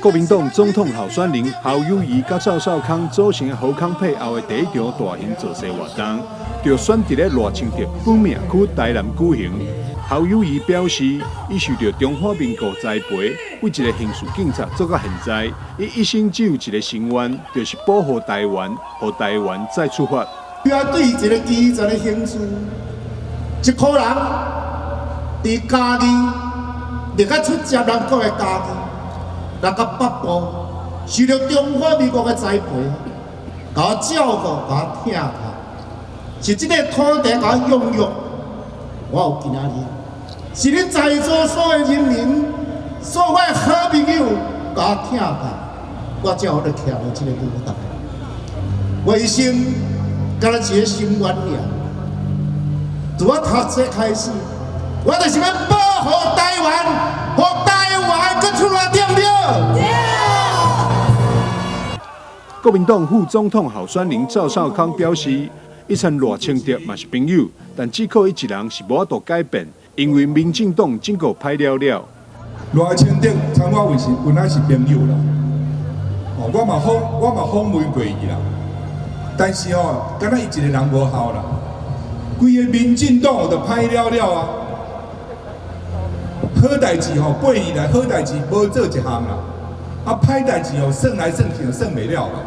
国民党总统候选人侯友宜甲赵少康组成的侯康配后的第一场大型造势活动，就选伫咧赖清德本命区台南举行。侯友宜表示，伊受到中华民国栽培，为一个刑事警察做到现在，伊一生只有一个心愿，就是保护台湾，让台湾再出发。要对一个基层的刑事，一个人伫家己，立个出接人国的家己，来到北部，受到中华民国的栽培，甲我照顾，甲我疼他，是这个土地甲我养育，我有今仔日。是你在座所有人民，所有好朋友，甲我疼他，我才有咧徛到这个舞台。我一生，敢若一个心愿念。自我读册开始，我就是要保护台湾，让台湾搁出来对不对？国民党副总统候选人赵少康表示，伊参赖清德嘛是朋友，但只靠伊一人是无法度改变。因为民进党整个歹了了，赖清德参我是本来是朋友啦，我嘛访问过伊啦，但是敢若伊一个人无效啦，规个民进党就歹了了啊！好代志8年来好代志无做一项啦，歹代志算来算去算袂了啦，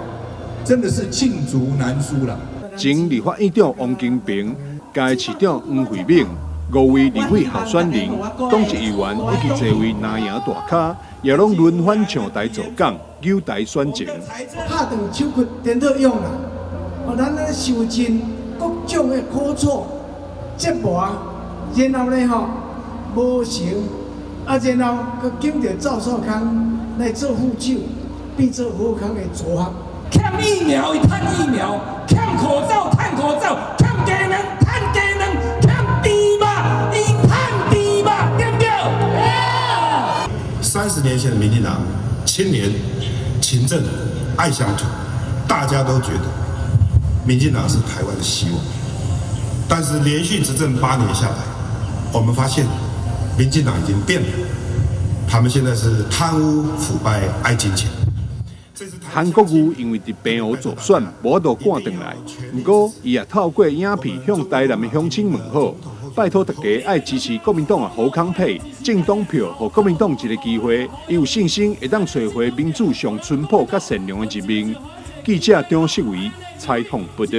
真的是罄竹难书啦。前立法院长王金平、嘉义市长黄惠敏。5位立委候选人、党籍议员以及多位南洋大咖，也拢轮番上台造讲，友台宣情。拍断手骨颠倒用啦，咱咧受尽各种的苦楚、折磨，然后咧无成，然后佮经着赵少康来做副手，变做侯康的组合。欠疫苗伊趁疫苗，欠口罩趁口罩，欠鸡卵趁鸡卵，欠猪肉伊趁猪肉，对不对？30年前的民进党，青年、勤政、爱乡土，大家都觉得民进党是台湾的希望。但是连续执政8年下来，我们发现民进党已经变了，他们现在是贪污腐败、爱金钱。韩国瑜因为伫平湖助选，无法度赶回来。不过，伊也透过影片向台南的乡亲问好，拜托大家爱支持国民党的侯康配，政党票给国民党一个机会。伊有信心会当找回民主上淳朴甲善良的一面。记者张世维采访报道。